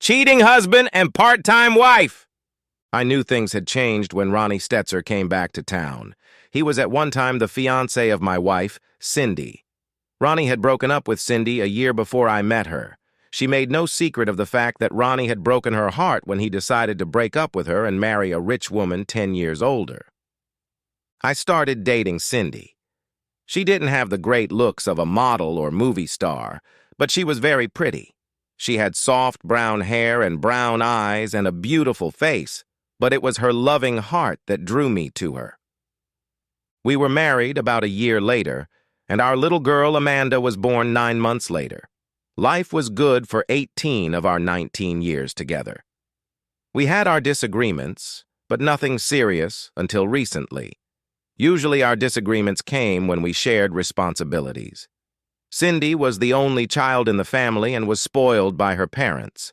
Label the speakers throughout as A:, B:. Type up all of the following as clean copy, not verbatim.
A: cheating husband and part-time wife. I knew things had changed when Ronnie Stetzer came back to town. He was at one time the fiancé of my wife, Cindy. Ronnie had broken up with Cindy a year before I met her. She made no secret of the fact that Ronnie had broken her heart when he decided to break up with her and marry a rich woman 10 years older. I started dating Cindy. She didn't have the great looks of a model or movie star, but she was very pretty. She had soft brown hair and brown eyes and a beautiful face, but it was her loving heart that drew me to her. We were married about a year later, and our little girl Amanda was born 9 months later. Life was good for 18 of our 19 years together. We had our disagreements, but nothing serious until recently. Usually our disagreements came when we shared responsibilities. Cindy was the only child in the family and was spoiled by her parents.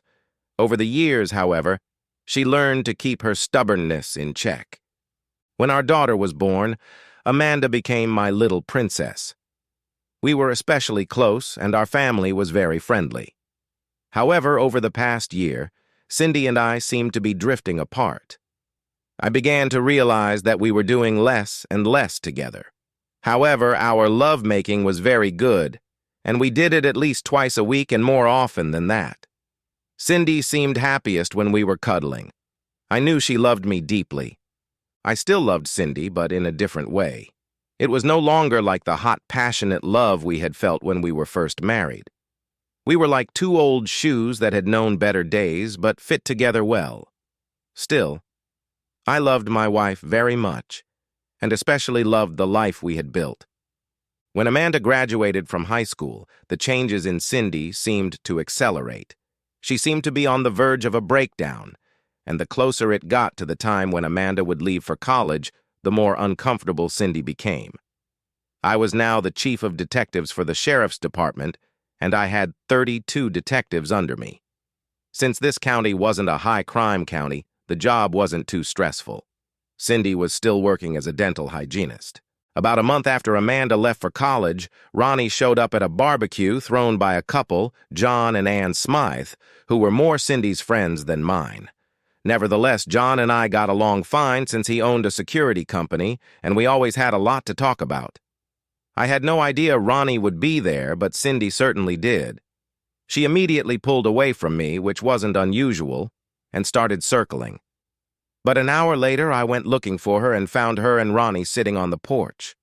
A: Over the years, however, she learned to keep her stubbornness in check. When our daughter was born, Amanda became my little princess. We were especially close, and our family was very friendly. However, over the past year, Cindy and I seemed to be drifting apart. I began to realize that we were doing less and less together. However, our lovemaking was very good, and we did it at least twice a week and more often than that. Cindy seemed happiest when we were cuddling. I knew she loved me deeply. I still loved Cindy, but in a different way. It was no longer like the hot, passionate love we had felt when we were first married. We were like two old shoes that had known better days, but fit together well. Still, I loved my wife very much, and especially loved the life we had built. When Amanda graduated from high school, the changes in Cindy seemed to accelerate. She seemed to be on the verge of a breakdown, and the closer it got to the time when Amanda would leave for college, the more uncomfortable Cindy became. I was now the chief of detectives for the sheriff's department, and I had 32 detectives under me. Since this county wasn't a high-crime county, the job wasn't too stressful. Cindy was still working as a dental hygienist. About a month after Amanda left for college, Ronnie showed up at a barbecue thrown by a couple, John and Ann Smythe, who were more Cindy's friends than mine. Nevertheless, John and I got along fine since he owned a security company, and we always had a lot to talk about. I had no idea Ronnie would be there, but Cindy certainly did. She immediately pulled away from me, which wasn't unusual, and started circling. But an hour later, I went looking for her and found her and Ronnie sitting on the porch.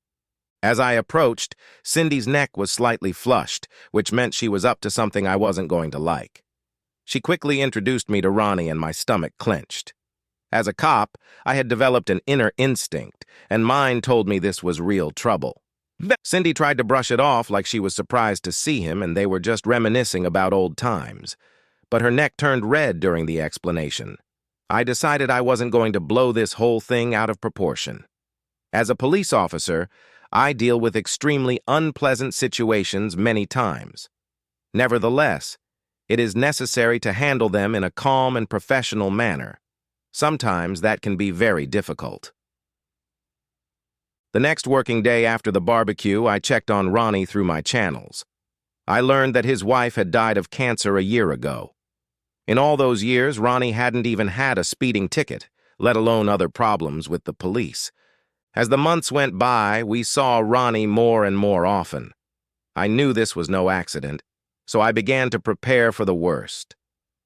A: As I approached, Cindy's neck was slightly flushed, which meant she was up to something I wasn't going to like. She quickly introduced me to Ronnie and my stomach clenched. As a cop, I had developed an inner instinct, and mine told me this was real trouble. Cindy tried to brush it off like she was surprised to see him and they were just reminiscing about old times. But her neck turned red during the explanation. I decided I wasn't going to blow this whole thing out of proportion. As a police officer, I deal with extremely unpleasant situations many times. Nevertheless, it is necessary to handle them in a calm and professional manner. Sometimes that can be very difficult. The next working day after the barbecue, I checked on Ronnie through my channels. I learned that his wife had died of cancer a year ago. In all those years, Ronnie hadn't even had a speeding ticket, let alone other problems with the police. As the months went by, we saw Ronnie more and more often. I knew this was no accident, so I began to prepare for the worst.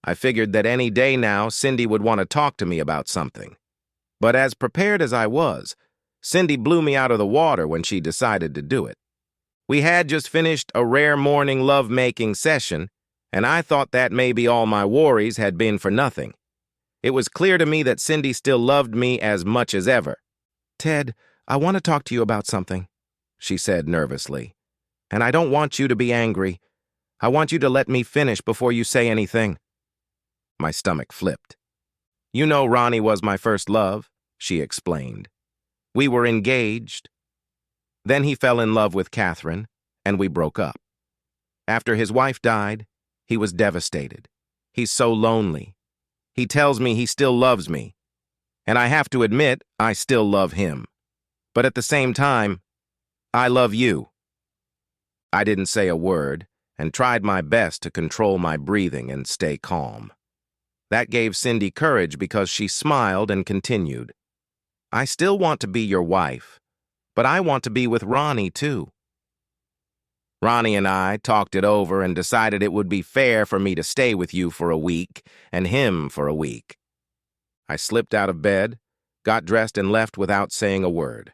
A: I figured that any day now, Cindy would want to talk to me about something. But as prepared as I was, Cindy blew me out of the water when she decided to do it. We had just finished a rare morning love-making session, and I thought that maybe all my worries had been for nothing. It was clear to me that Cindy still loved me as much as ever. "Ted, I want to talk to you about something," she said nervously. "And I don't want you to be angry. I want you to let me finish before you say anything." My stomach flipped. "You know Ronnie was my first love," she explained. "We were engaged. Then he fell in love with Catherine, and we broke up. After his wife died, he was devastated. He's so lonely. He tells me he still loves me, and I have to admit I still love him. But at the same time, I love you." I didn't say a word and tried my best to control my breathing and stay calm. That gave Cindy courage because she smiled and continued. I still want to be your wife, but I want to be with Ronnie too. Ronnie and I talked it over and decided it would be fair for me to stay with you for a week and him for a week. I slipped out of bed, got dressed and left without saying a word.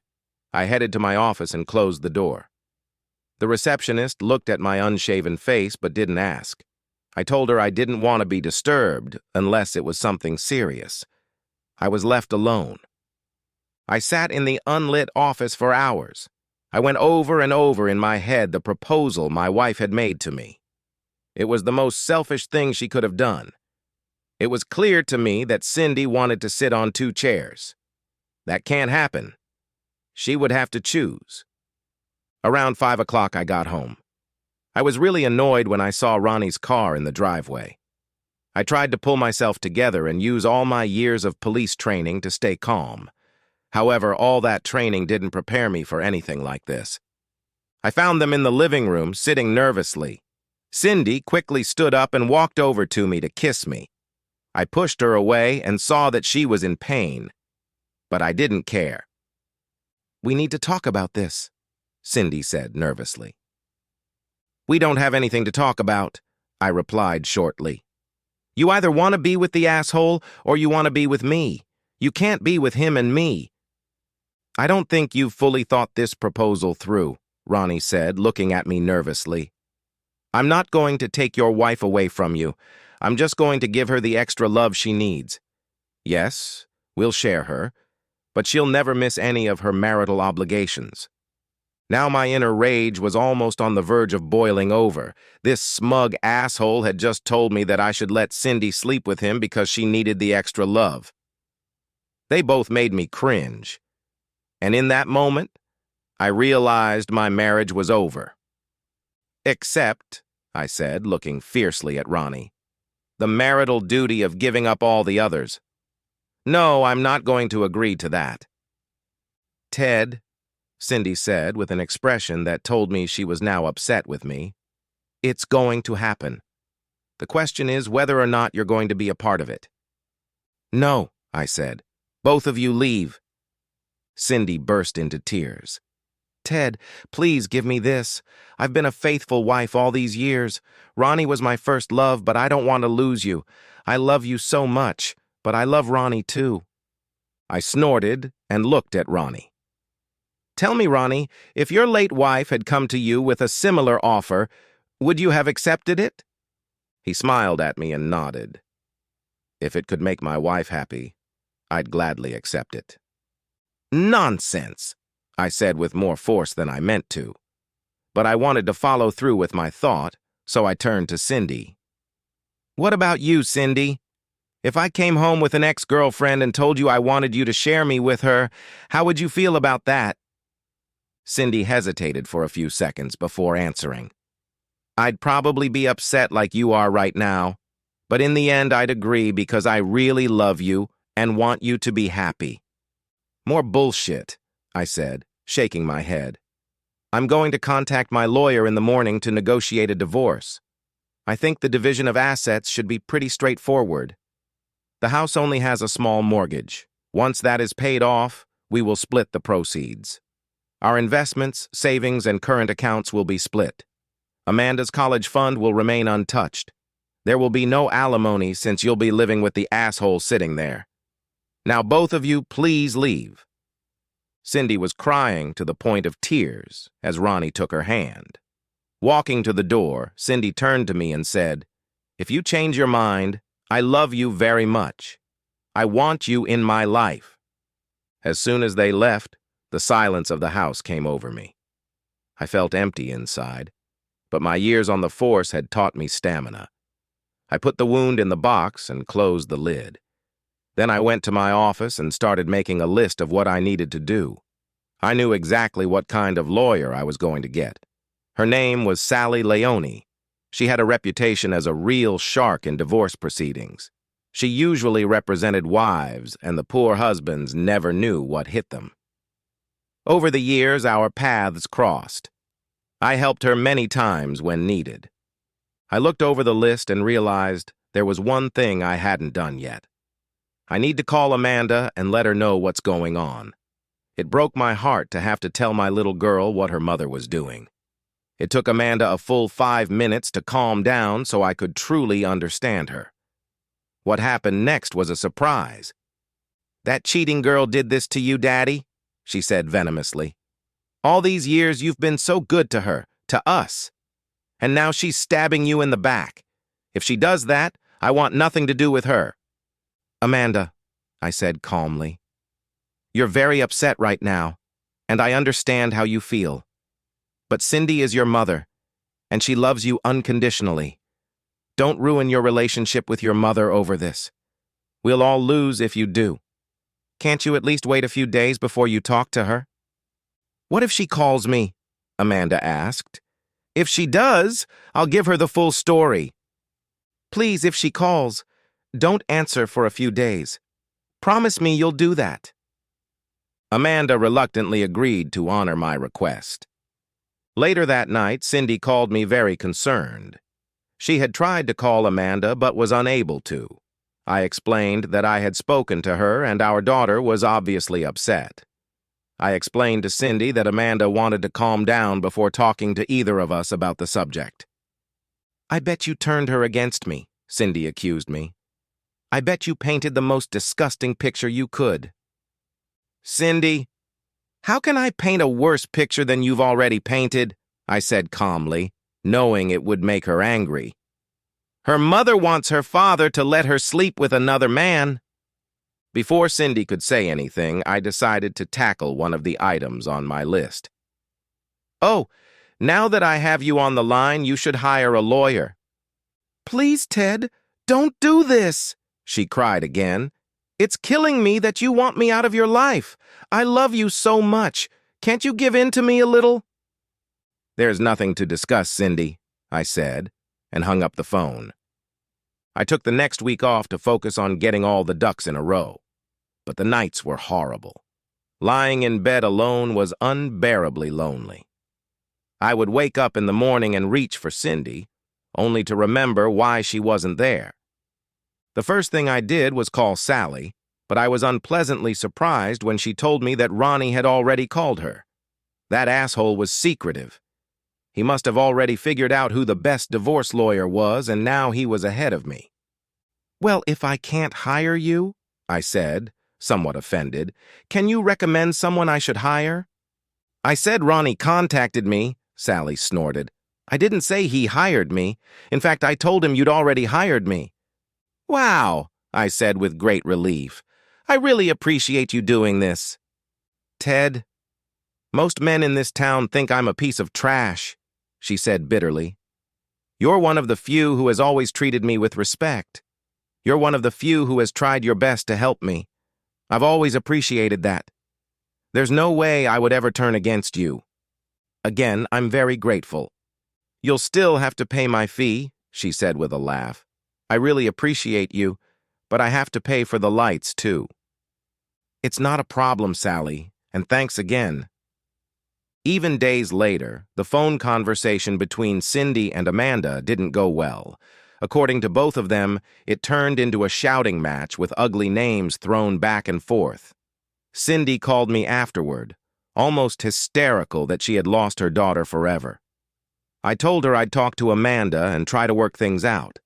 A: I headed to my office and closed the door. The receptionist looked at my unshaven face but didn't ask. I told her I didn't want to be disturbed unless it was something serious. I was left alone. I sat in the unlit office for hours. I went over and over in my head the proposal my wife had made to me. It was the most selfish thing she could have done. It was clear to me that Cindy wanted to sit on 2 chairs. That can't happen. She would have to choose. Around 5 o'clock, I got home. I was really annoyed when I saw Ronnie's car in the driveway. I tried to pull myself together and use all my years of police training to stay calm. However, all that training didn't prepare me for anything like this. I found them in the living room, sitting nervously. Cindy quickly stood up and walked over to me to kiss me. I pushed her away and saw that she was in pain, but I didn't care. We need to talk about this, Cindy said nervously. We don't have anything to talk about, I replied shortly. You either want to be with the asshole or you want to be with me. You can't be with him and me. I don't think you've fully thought this proposal through, Ronnie said, looking at me nervously. I'm not going to take your wife away from you. I'm just going to give her the extra love she needs. Yes, we'll share her, but she'll never miss any of her marital obligations. Now my inner rage was almost on the verge of boiling over. This smug asshole had just told me that I should let Cindy sleep with him because she needed the extra love. They both made me cringe. And in that moment, I realized my marriage was over. Except, I said, looking fiercely at Ronnie, the marital duty of giving up all the others. No, I'm not going to agree to that. Ted, Cindy said with an expression that told me she was now upset with me, it's going to happen. The question is whether or not you're going to be a part of it. No, I said. Both of you leave. Cindy burst into tears. Ted, please give me this. I've been a faithful wife all these years. Ronnie was my first love, but I don't want to lose you. I love you so much, but I love Ronnie too. I snorted and looked at Ronnie. Tell me, Ronnie, if your late wife had come to you with a similar offer, would you have accepted it? He smiled at me and nodded. If it could make my wife happy, I'd gladly accept it. Nonsense, I said with more force than I meant to. But I wanted to follow through with my thought, so I turned to Cindy. What about you, Cindy? If I came home with an ex-girlfriend and told you I wanted you to share me with her, how would you feel about that? Cindy hesitated for a few seconds before answering. I'd probably be upset like you are right now, but in the end I'd agree because I really love you and want you to be happy. More bullshit, I said, shaking my head. I'm going to contact my lawyer in the morning to negotiate a divorce. I think the division of assets should be pretty straightforward. The house only has a small mortgage. Once that is paid off, we will split the proceeds. Our investments, savings, and current accounts will be split. Amanda's college fund will remain untouched. There will be no alimony since you'll be living with the asshole sitting there. Now both of you, please leave. Cindy was crying to the point of tears as Ronnie took her hand. Walking to the door, Cindy turned to me and said, If you change your mind, I love you very much. I want you in my life. As soon as they left, the silence of the house came over me. I felt empty inside, but my years on the force had taught me stamina. I put the wound in the box and closed the lid. Then I went to my office and started making a list of what I needed to do. I knew exactly what kind of lawyer I was going to get. Her name was Sally Leone. She had a reputation as a real shark in divorce proceedings. She usually represented wives, and the poor husbands never knew what hit them. Over the years, our paths crossed. I helped her many times when needed. I looked over the list and realized there was one thing I hadn't done yet. I need to call Amanda and let her know what's going on. It broke my heart to have to tell my little girl what her mother was doing. It took Amanda a full 5 minutes to calm down so I could truly understand her. What happened next was a surprise. "That cheating girl did this to you, Daddy," she said venomously. "All these years you've been so good to her, to us. And now she's stabbing you in the back. If she does that, I want nothing to do with her." "Amanda," I said calmly, "you're very upset right now, and I understand how you feel. But Cindy is your mother, and she loves you unconditionally. Don't ruin your relationship with your mother over this. We'll all lose if you do. Can't you at least wait a few days before you talk to her?" "What if she calls me?" Amanda asked. "If she does, I'll give her the full story." "Please, if she calls, don't answer for a few days. Promise me you'll do that." Amanda reluctantly agreed to honor my request. Later that night, Cindy called me very concerned. She had tried to call Amanda but was unable to. I explained that I had spoken to her and our daughter was obviously upset. I explained to Cindy that Amanda wanted to calm down before talking to either of us about the subject. "I bet you turned her against me," Cindy accused me. "I bet you painted the most disgusting picture you could." "Cindy, how can I paint a worse picture than you've already painted?" I said calmly, knowing it would make her angry. "Her mother wants her father to let her sleep with another man." Before Cindy could say anything, I decided to tackle one of the items on my list. "Oh, now that I have you on the line, you should hire a lawyer." "Please, Ted, don't do this," she cried again. "It's killing me that you want me out of your life. I love you so much. Can't you give in to me a little?" "There's nothing to discuss, Cindy," I said, and hung up the phone. I took the next week off to focus on getting all the ducks in a row. But the nights were horrible. Lying in bed alone was unbearably lonely. I would wake up in the morning and reach for Cindy, only to remember why she wasn't there. The first thing I did was call Sally, but I was unpleasantly surprised when she told me that Ronnie had already called her. That asshole was secretive. He must have already figured out who the best divorce lawyer was, and now he was ahead of me. "Well, if I can't hire you," I said, somewhat offended, "can you recommend someone I should hire?" "I said Ronnie contacted me," Sally snorted. "I didn't say he hired me. In fact, I told him you'd already hired me." "Wow," I said with great relief. "I really appreciate you doing this." "Ted, most men in this town think I'm a piece of trash," she said bitterly. "You're one of the few who has always treated me with respect. You're one of the few who has tried your best to help me. I've always appreciated that. There's no way I would ever turn against you. Again, I'm very grateful. You'll still have to pay my fee," she said with a laugh. "I really appreciate you, but I have to pay for the lights, too." "It's not a problem, Sally, and thanks again." Even days later, the phone conversation between Cindy and Amanda didn't go well. According to both of them, it turned into a shouting match with ugly names thrown back and forth. Cindy called me afterward, almost hysterical that she had lost her daughter forever. I told her I'd talk to Amanda and try to work things out.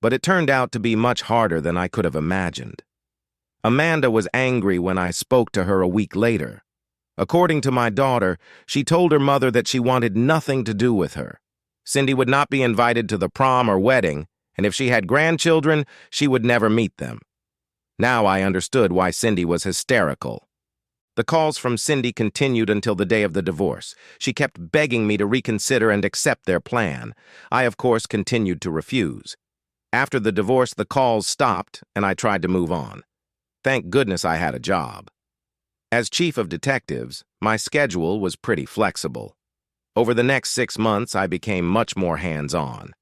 A: But it turned out to be much harder than I could have imagined. Amanda was angry when I spoke to her a week later. According to my daughter, she told her mother that she wanted nothing to do with her. Cindy would not be invited to the prom or wedding, and if she had grandchildren, she would never meet them. Now I understood why Cindy was hysterical. The calls from Cindy continued until the day of the divorce. She kept begging me to reconsider and accept their plan. I, of course, continued to refuse. After the divorce, the calls stopped, and I tried to move on. Thank goodness I had a job. As chief of detectives, my schedule was pretty flexible. Over the next 6 months, I became much more hands-on.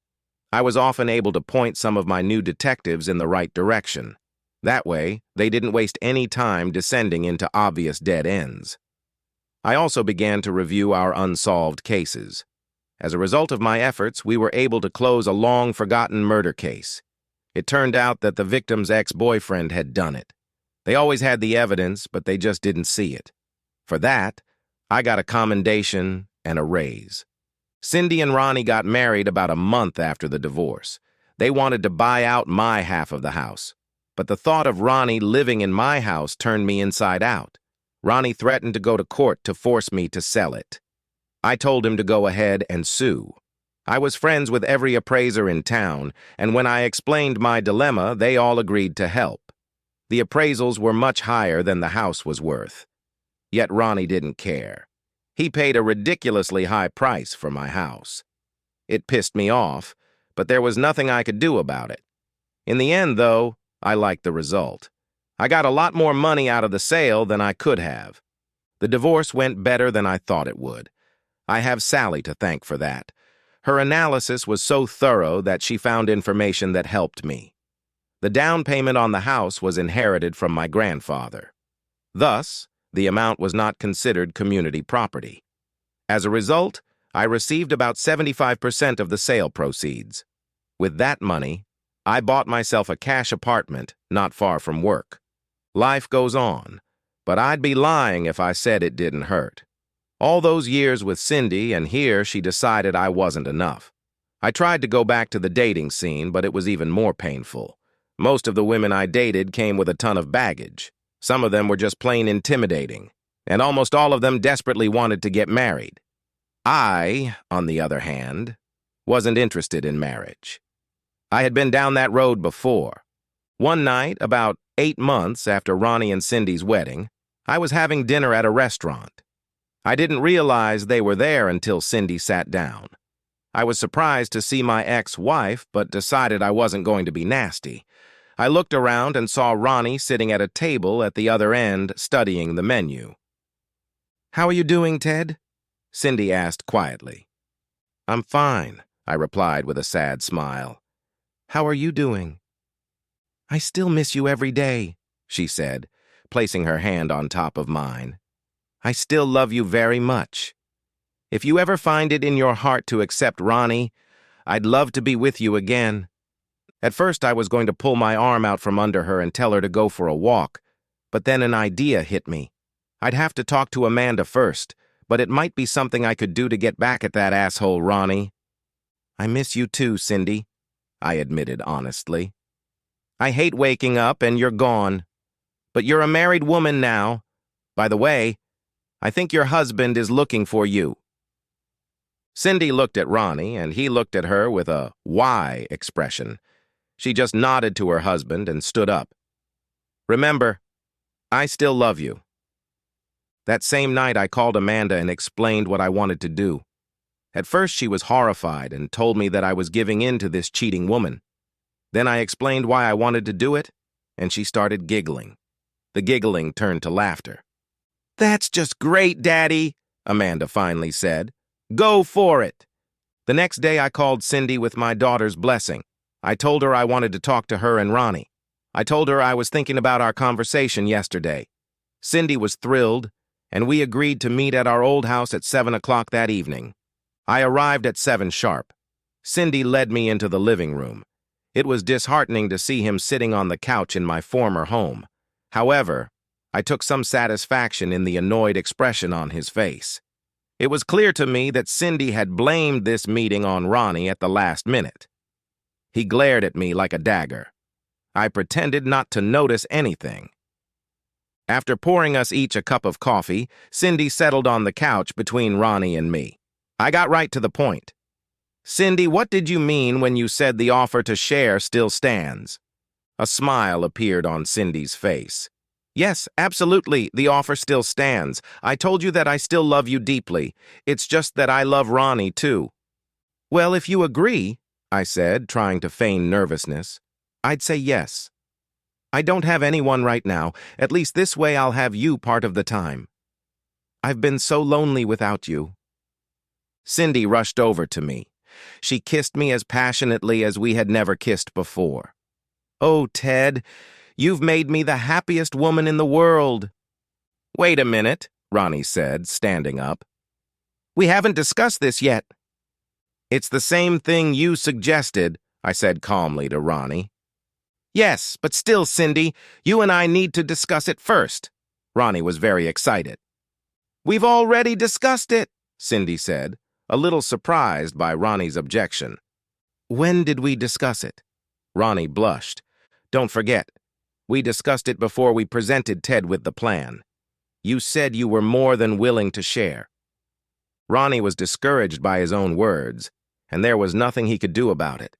A: I was often able to point some of my new detectives in the right direction. That way, they didn't waste any time descending into obvious dead ends. I also began to review our unsolved cases. As a result of my efforts, we were able to close a long-forgotten murder case. It turned out that the victim's ex-boyfriend had done it. They always had the evidence, but they just didn't see it. For that, I got a commendation and a raise. Cindy and Ronnie got married about a month after the divorce. They wanted to buy out my half of the house. But the thought of Ronnie living in my house turned me inside out. Ronnie threatened to go to court to force me to sell it. I told him to go ahead and sue. I was friends with every appraiser in town, and when I explained my dilemma, they all agreed to help. The appraisals were much higher than the house was worth. Yet Ronnie didn't care. He paid a ridiculously high price for my house. It pissed me off, but there was nothing I could do about it. In the end, though, I liked the result. I got a lot more money out of the sale than I could have. The divorce went better than I thought it would. I have Sally to thank for that. Her analysis was so thorough that she found information that helped me. The down payment on the house was inherited from my grandfather. Thus, the amount was not considered community property. As a result, I received about 75% of the sale proceeds. With that money, I bought myself a cash apartment not far from work. Life goes on, but I'd be lying if I said it didn't hurt. All those years with Cindy, and here she decided I wasn't enough. I tried to go back to the dating scene, but it was even more painful. Most of the women I dated came with a ton of baggage. Some of them were just plain intimidating, and almost all of them desperately wanted to get married. I, on the other hand, wasn't interested in marriage. I had been down that road before. One night, about 8 months after Ronnie and Cindy's wedding, I was having dinner at a restaurant. I didn't realize they were there until Cindy sat down. I was surprised to see my ex-wife, but decided I wasn't going to be nasty. I looked around and saw Ronnie sitting at a table at the other end, studying the menu. "How are you doing, Ted?" Cindy asked quietly. "I'm fine," I replied with a sad smile. "How are you doing?" "I still miss you every day," she said, placing her hand on top of mine. "I still love you very much. If you ever find it in your heart to accept Ronnie, I'd love to be with you again." At first, I was going to pull my arm out from under her and tell her to go for a walk, but then an idea hit me. I'd have to talk to Amanda first, but it might be something I could do to get back at that asshole Ronnie. "I miss you too, Cindy," I admitted honestly. "I hate waking up and you're gone. But you're a married woman now. By the way, I think your husband is looking for you." Cindy looked at Ronnie, and he looked at her with a "why" expression. She just nodded to her husband and stood up. "Remember, I still love you." That same night, I called Amanda and explained what I wanted to do. At first, she was horrified and told me that I was giving in to this cheating woman. Then I explained why I wanted to do it, and she started giggling. The giggling turned to laughter. "That's just great, Daddy," Amanda finally said. "Go for it." The next day, I called Cindy with my daughter's blessing. I told her I wanted to talk to her and Ronnie. I told her I was thinking about our conversation yesterday. Cindy was thrilled, and we agreed to meet at our old house at 7 o'clock that evening. I arrived at 7 sharp. Cindy led me into the living room. It was disheartening to see him sitting on the couch in my former home. However, I took some satisfaction in the annoyed expression on his face. It was clear to me that Cindy had blamed this meeting on Ronnie at the last minute. He glared at me like a dagger. I pretended not to notice anything. After pouring us each a cup of coffee, Cindy settled on the couch between Ronnie and me. I got right to the point. "Cindy, what did you mean when you said the offer to share still stands?" A smile appeared on Cindy's face. "Yes, absolutely, the offer still stands. I told you that I still love you deeply. It's just that I love Ronnie, too." "Well, if you agree," I said, trying to feign nervousness, "I'd say yes. I don't have anyone right now. At least this way I'll have you part of the time. I've been so lonely without you." Cindy rushed over to me. She kissed me as passionately as we had never kissed before. "Oh, Ted, you've made me the happiest woman in the world." "Wait a minute," Ronnie said, standing up. "We haven't discussed this yet." "It's the same thing you suggested," I said calmly to Ronnie. Yes, but still, Cindy, you and I need to discuss it first. Ronnie was very excited. We've already discussed it, Cindy said, a little surprised by Ronnie's objection. When did we discuss it? Ronnie blushed. Don't forget, we discussed it before we presented Ted with the plan. You said you were more than willing to share. Ronnie was discouraged by his own words, and there was nothing he could do about it.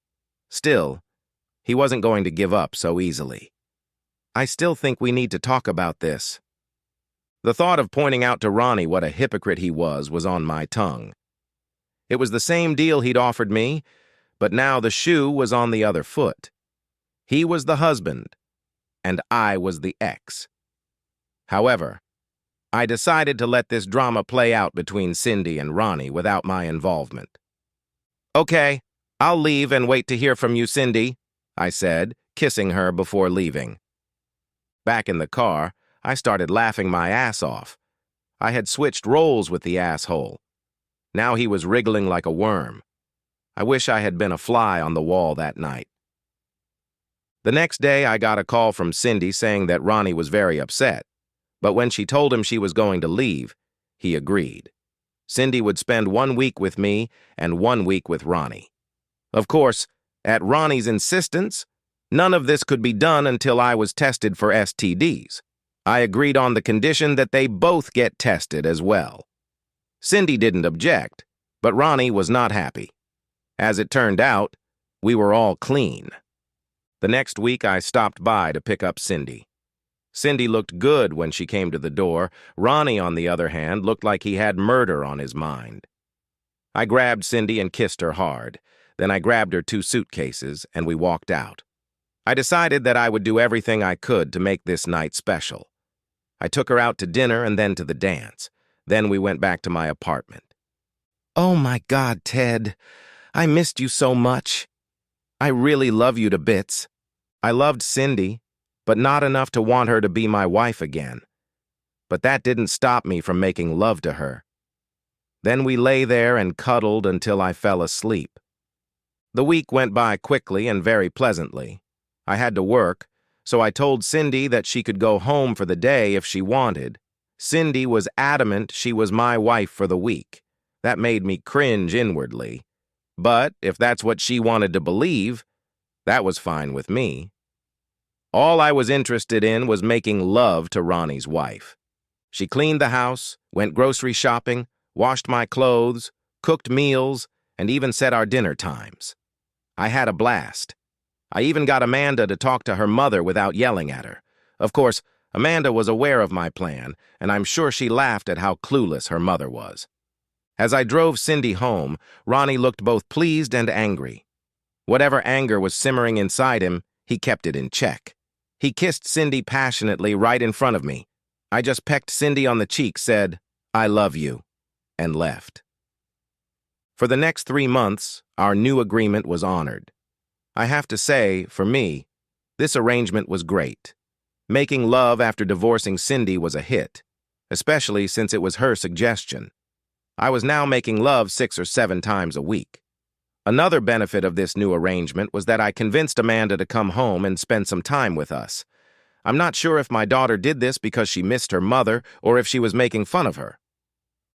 A: Still, he wasn't going to give up so easily. I still think we need to talk about this. The thought of pointing out to Ronnie what a hypocrite he was on my tongue. It was the same deal he'd offered me, but now the shoe was on the other foot. He was the husband, and I was the ex. However, I decided to let this drama play out between Cindy and Ronnie without my involvement. Okay, I'll leave and wait to hear from you, Cindy, I said, kissing her before leaving. Back in the car, I started laughing my ass off. I had switched roles with the asshole. Now he was wriggling like a worm. I wish I had been a fly on the wall that night. The next day, I got a call from Cindy saying that Ronnie was very upset, but when she told him she was going to leave, he agreed. Cindy would spend 1 week with me and 1 week with Ronnie. Of course, at Ronnie's insistence, none of this could be done until I was tested for STDs. I agreed on the condition that they both get tested as well. Cindy didn't object, but Ronnie was not happy. As it turned out, we were all clean. The next week, I stopped by to pick up Cindy. Cindy looked good when she came to the door. Ronnie, on the other hand, looked like he had murder on his mind. I grabbed Cindy and kissed her hard. Then I grabbed her 2 suitcases, and we walked out. I decided that I would do everything I could to make this night special. I took her out to dinner and then to the dance. Then we went back to my apartment. Oh my God, Ted. I missed you so much. I really love you to bits. I loved Cindy, but not enough to want her to be my wife again. But that didn't stop me from making love to her. Then we lay there and cuddled until I fell asleep. The week went by quickly and very pleasantly. I had to work, so I told Cindy that she could go home for the day if she wanted. Cindy was adamant she was my wife for the week. That made me cringe inwardly. But if that's what she wanted to believe, that was fine with me. All I was interested in was making love to Ronnie's wife. She cleaned the house, went grocery shopping, washed my clothes, cooked meals, and even set our dinner times. I had a blast. I even got Amanda to talk to her mother without yelling at her. Of course, Amanda was aware of my plan, and I'm sure she laughed at how clueless her mother was. As I drove Cindy home, Ronnie looked both pleased and angry. Whatever anger was simmering inside him, he kept it in check. He kissed Cindy passionately right in front of me. I just pecked Cindy on the cheek, said, "I love you," and left. For the next 3 months, our new agreement was honored. I have to say, for me, this arrangement was great. Making love after divorcing Cindy was a hit, especially since it was her suggestion. I was now making love 6 or 7 times a week. Another benefit of this new arrangement was that I convinced Amanda to come home and spend some time with us. I'm not sure if my daughter did this because she missed her mother or if she was making fun of her.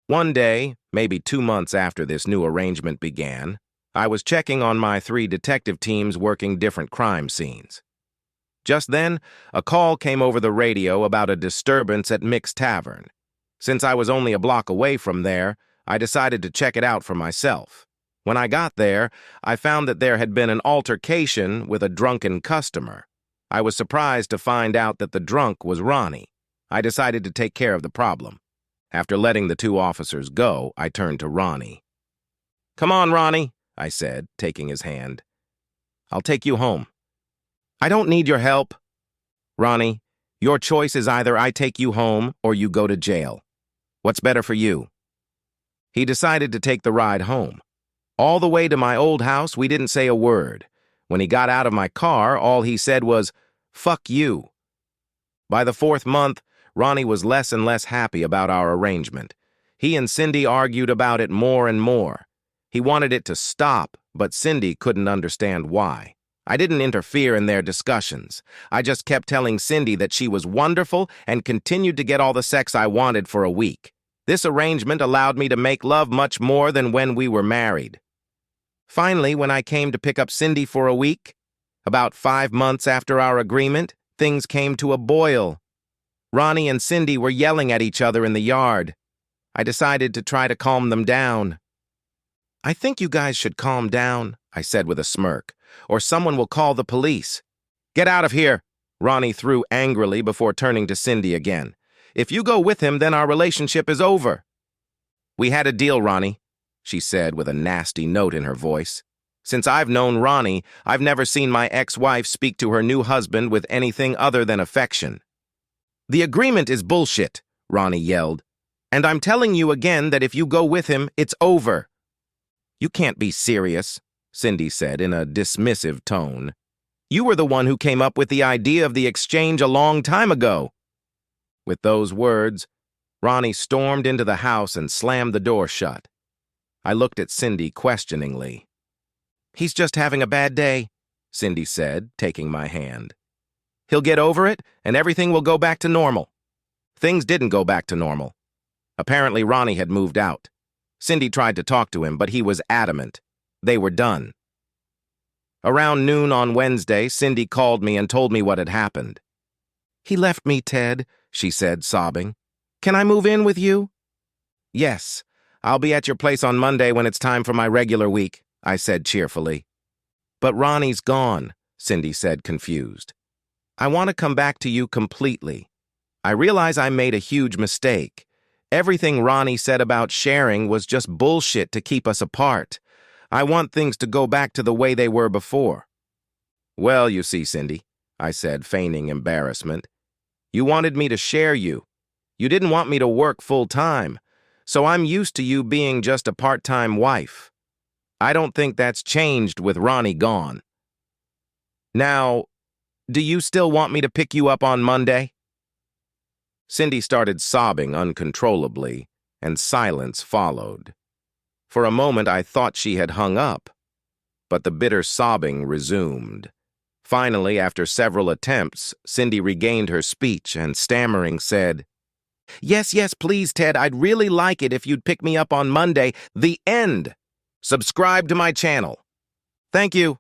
A: One day, maybe 2 months after this new arrangement began, I was checking on my 3 detective teams working different crime scenes. Just then, a call came over the radio about a disturbance at Mick's Tavern. Since I was only a block away from there, I decided to check it out for myself. When I got there, I found that there had been an altercation with a drunken customer. I was surprised to find out that the drunk was Ronnie. I decided to take care of the problem. After letting the 2 officers go, I turned to Ronnie. "Come on, Ronnie," I said, taking his hand. "I'll take you home." "I don't need your help." "Ronnie, your choice is either I take you home or you go to jail. What's better for you?" He decided to take the ride home. All the way to my old house, we didn't say a word. When he got out of my car, all he said was, "Fuck you." By the 4th month, Ronnie was less and less happy about our arrangement. He and Cindy argued about it more and more. He wanted it to stop, but Cindy couldn't understand why. I didn't interfere in their discussions. I just kept telling Cindy that she was wonderful and continued to get all the sex I wanted for a week. This arrangement allowed me to make love much more than when we were married. Finally, when I came to pick up Cindy for a week, about 5 months after our agreement, things came to a boil. Ronnie and Cindy were yelling at each other in the yard. I decided to try to calm them down. "I think you guys should calm down," I said with a smirk, "or someone will call the police." "Get out of here," Ronnie threw angrily before turning to Cindy again. "If you go with him, then our relationship is over." "We had a deal, Ronnie," she said with a nasty note in her voice. "Since I've known Ronnie, I've never seen my ex-wife speak to her new husband with anything other than affection." "The agreement is bullshit," Ronnie yelled. "And I'm telling you again that if you go with him, it's over." "You can't be serious," Cindy said in a dismissive tone. "You were the one who came up with the idea of the exchange a long time ago." With those words, Ronnie stormed into the house and slammed the door shut. I looked at Cindy questioningly. "He's just having a bad day," Cindy said, taking my hand. "He'll get over it, and everything will go back to normal." Things didn't go back to normal. Apparently, Ronnie had moved out. Cindy tried to talk to him, but he was adamant. They were done. Around noon on Wednesday, Cindy called me and told me what had happened. "He left me, Ted," she said, sobbing. "Can I move in with you?" "Yes, I'll be at your place on Monday when it's time for my regular week," I said cheerfully. "But Ronnie's gone," Cindy said, confused. "I want to come back to you completely. I realize I made a huge mistake. Everything Ronnie said about sharing was just bullshit to keep us apart. I want things to go back to the way they were before." "Well, you see, Cindy," I said, feigning embarrassment, "you wanted me to share you. You didn't want me to work full-time, so I'm used to you being just a part-time wife. I don't think that's changed with Ronnie gone. Now, do you still want me to pick you up on Monday?" Cindy started sobbing uncontrollably, and silence followed. For a moment, I thought she had hung up, but the bitter sobbing resumed. Finally, after several attempts, Cindy regained her speech and, stammering, said, Yes, please, Ted, I'd really like it if you'd pick me up on Monday. The end. Subscribe to my channel. Thank you."